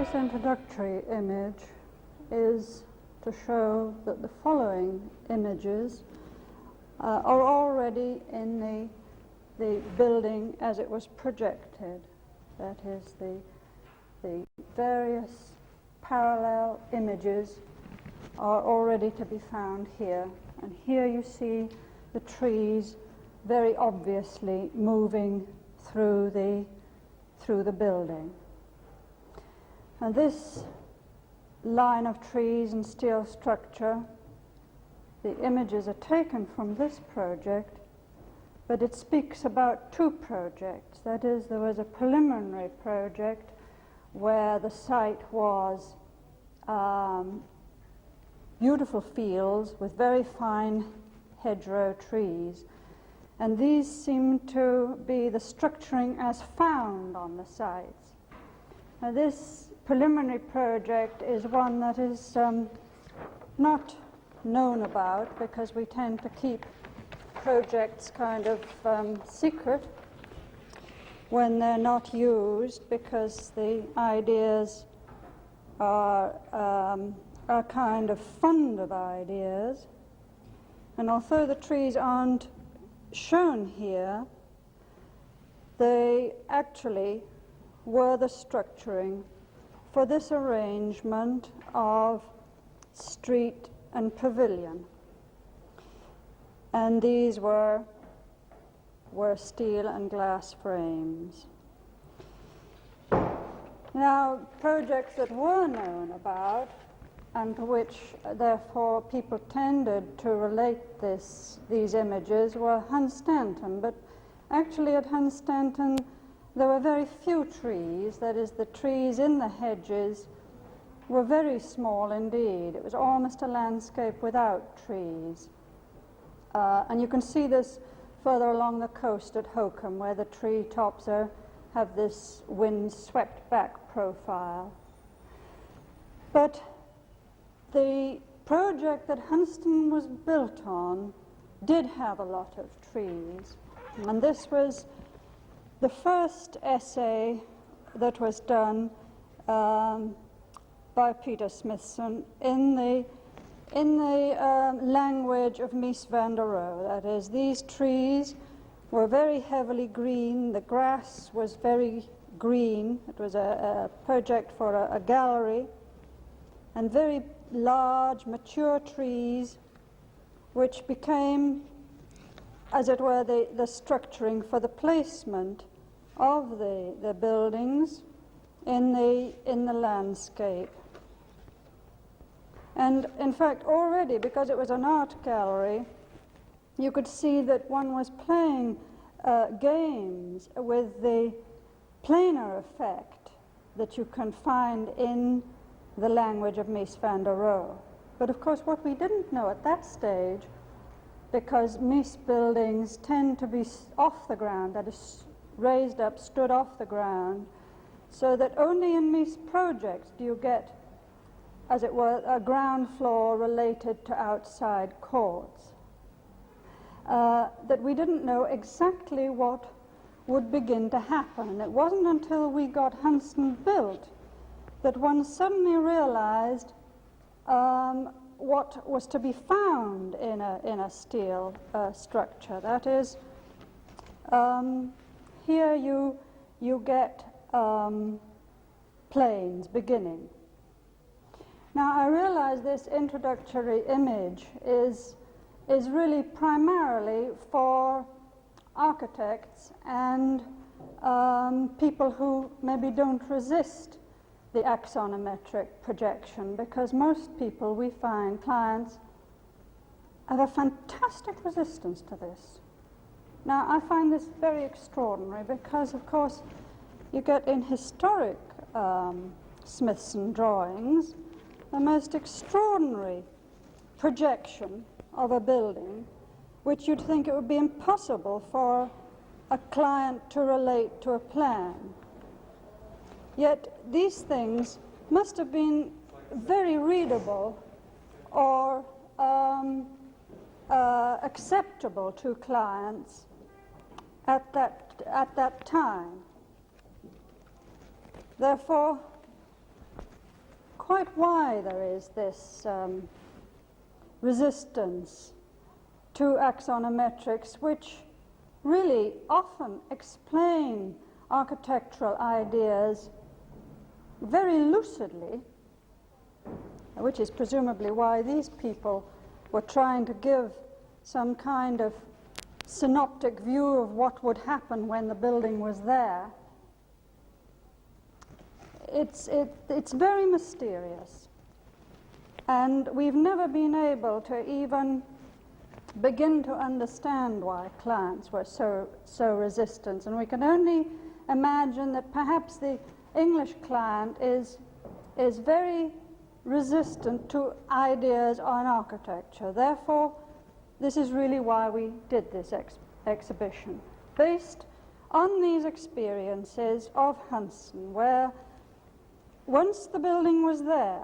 this introductory image is to show that the following images are already in the building as it was projected. That is, the various parallel images are already to be found here. And here you see the trees very obviously moving through the building. And this line of trees and steel structure, the images are taken from this project, but it speaks about two projects. That is, there was a preliminary project where the site was beautiful fields with very fine hedgerow trees, and these seem to be the structuring as found on the sites. Now, this preliminary project is one that is not known about, because we tend to keep projects kind of secret when they're not used, because the ideas are kind of fund of ideas. And although the trees aren't shown here, they actually were the structuring for this arrangement of street and pavilion. And these were steel and glass frames. Now, projects that were known about, and to which, therefore, people tended to relate these images, were Hunstanton. But actually at Hunstanton, there were very few trees. That is, the trees in the hedges were very small indeed. It was almost a landscape without trees. And you can see this further along the coast at Hokum, where the tree tops have this wind-swept back profile. But the project that Hunstanton was built on did have a lot of trees. And this was the first essay that was done by Peter Smithson in the language of Mies van der Rohe. That is, these trees were very heavily green. The grass was very green. It was a project for a gallery, and very large, mature trees, which became, as it were, the structuring for the placement of the buildings in the landscape. And in fact, already, because it was an art gallery, you could see that one was playing games with the planar effect that you can find in the language of Mies van der Rohe. But of course, what we didn't know at that stage, because Mies buildings tend to be off the ground, that is, raised up, stood off the ground, so that only in Mies projects do you get, as it were, a ground floor related to outside courts. That we didn't know exactly what would begin to happen. And it wasn't until we got Hunstanton built that one suddenly realized what was to be found in a steel structure. That is, here you get planes beginning. Now, I realize this introductory image is really primarily for architects and people who maybe don't resist the axonometric projection, because most people, we find, clients, have a fantastic resistance to this. Now, I find this very extraordinary because, of course, you get in historic Smithson drawings the most extraordinary projection of a building, which you'd think it would be impossible for a client to relate to a plan. Yet these things must have been very readable or acceptable to clients at that time. Therefore, quite why there is this resistance to axonometrics, which really often explain architectural ideas very lucidly, which is presumably why these people were trying to give some kind of synoptic view of what would happen when the building was there. It's very mysterious, and we've never been able to even begin to understand why clients were so resistant, and we can only imagine that perhaps the English client is very resistant to ideas on architecture. Therefore, this is really why we did this exhibition, based on these experiences of Hunstanton, where once the building was there,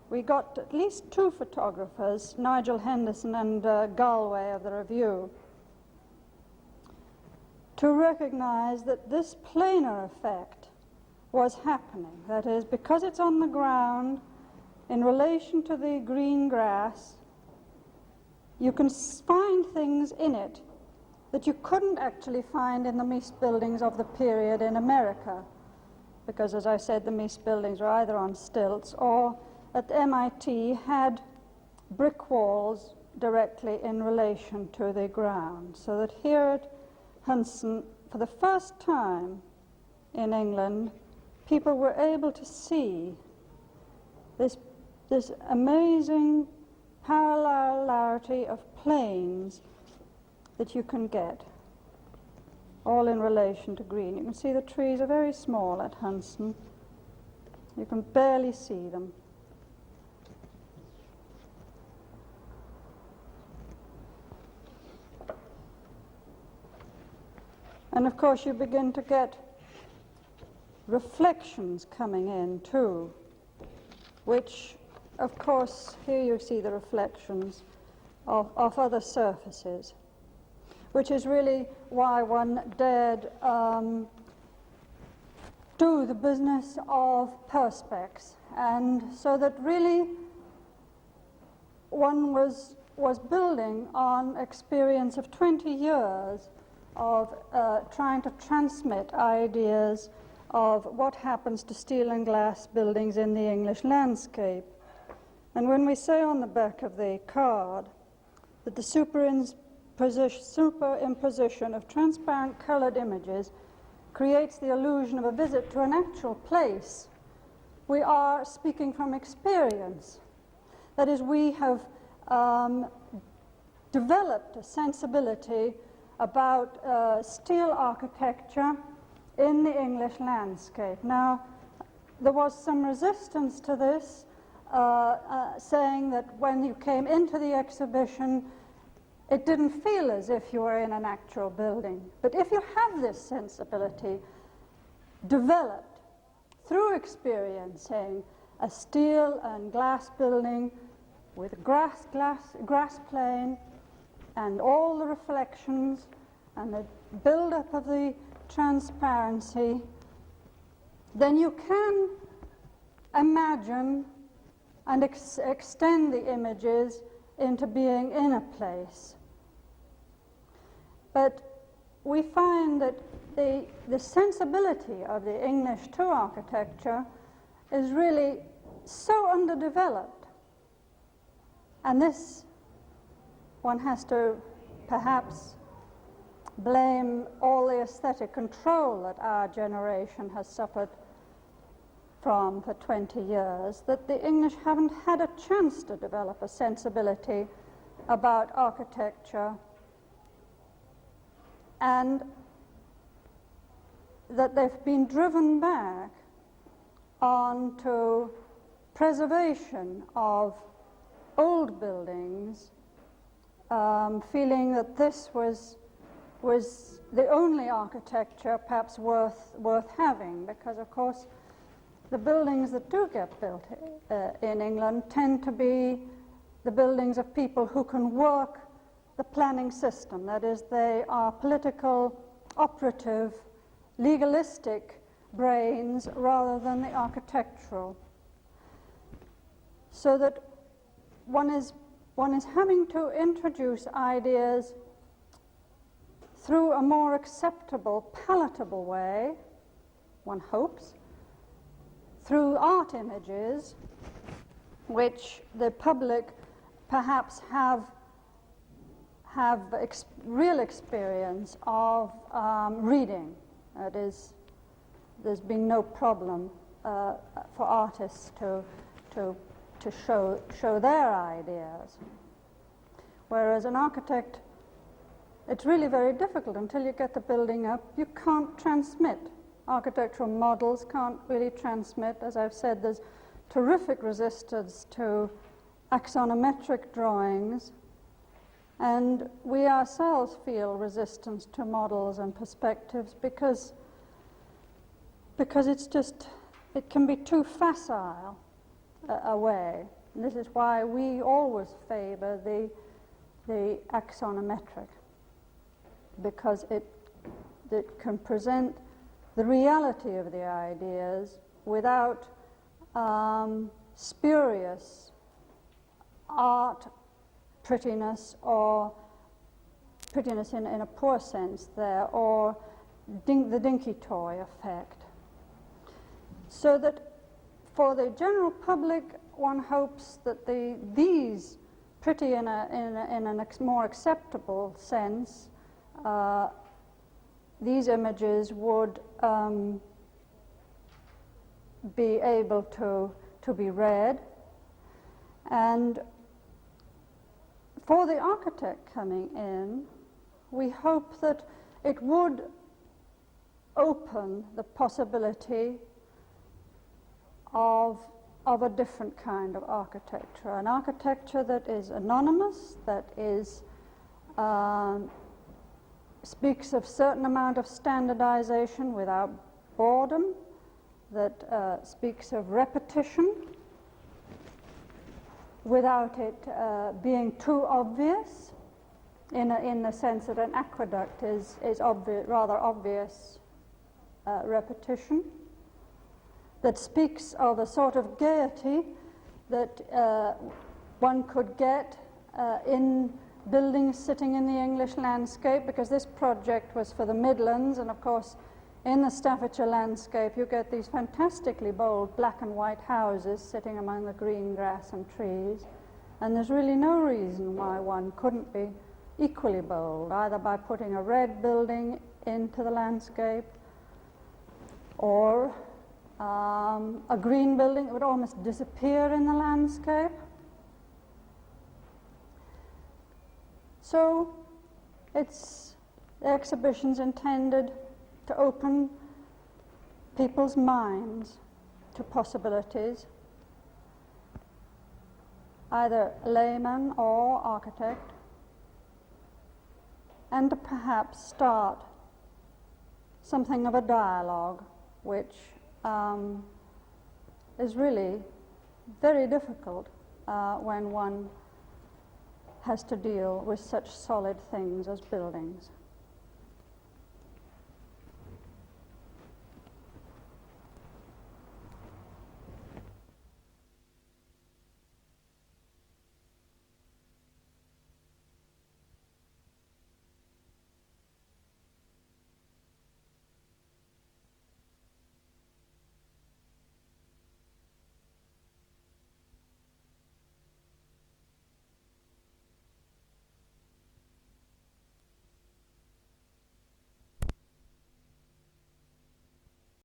we got at least two photographers, Nigel Henderson and Galway of the Review, to recognize that this planar effect was happening. That is, because it's on the ground in relation to the green grass, you can find things in it that you couldn't actually find in the Mies buildings of the period in America, because, as I said, the Mies buildings were either on stilts or at MIT had brick walls directly in relation to the ground. So that here at Hunstanton, for the first time in England, people were able to see this amazing parallelarity of planes that you can get, all in relation to green. You can see the trees are very small at Hunstanton. You can barely see them. And of course you begin to get reflections coming in too, which of course here you see the reflections of other surfaces, which is really why one dared do the business of perspex, and so that really one was building on experience of 20 years of trying to transmit ideas of what happens to steel and glass buildings in the English landscape. And when we say on the back of the card that the superimposition of transparent colored images creates the illusion of a visit to an actual place, we are speaking from experience. That is, we have developed a sensibility about steel architecture in the English landscape. Now, there was some resistance to this, saying that when you came into the exhibition, it didn't feel as if you were in an actual building. But if you have this sensibility developed through experiencing a steel and glass building with grass plane and all the reflections and the build-up of the transparency, then you can imagine and extend the images into being in a place. But we find that the sensibility of the English to architecture is really so underdeveloped. And this, one has to perhaps blame all the aesthetic control that our generation has suffered from for 20 years, that the English haven't had a chance to develop a sensibility about architecture, and that they've been driven back onto preservation of old buildings, feeling that this was the only architecture perhaps worth having, because of course the buildings that do get built in England tend to be the buildings of people who can work the planning system. That is, they are political, operative, legalistic brains rather than the architectural. so that one is having to introduce ideas through a more acceptable, palatable way, one hopes, through art images, which the public perhaps have real experience of reading. That is, there's been no problem for artists to show their ideas. Whereas an architect, it's really very difficult until you get the building up. You can't transmit. Architectural models can't really transmit. As I've said, there's terrific resistance to axonometric drawings, and we ourselves feel resistance to models and perspectives because it's just, it can be too facile a way. And this is why we always favor the axonometric, because it can present the reality of the ideas without spurious art prettiness, or prettiness in a poor sense there, or the dinky toy effect. So that for the general public, one hopes that these pretty in a more acceptable sense, these images would be able to be read. And for the architect coming in, we hope that it would open the possibility of a different kind of architecture, an architecture that is anonymous, that is speaks of certain amount of standardization without boredom, that speaks of repetition without it being too obvious, in the sense that an aqueduct is rather obvious repetition, that speaks of a sort of gaiety that one could get in buildings sitting in the English landscape, because this project was for the Midlands, and of course in the Staffordshire landscape you get these fantastically bold black and white houses sitting among the green grass and trees, and there's really no reason why one couldn't be equally bold, either by putting a red building into the landscape or a green building that would almost disappear in the landscape. So the exhibition's intended to open people's minds to possibilities, either layman or architect, and to perhaps start something of a dialogue, which is really very difficult when one has to deal with such solid things as buildings.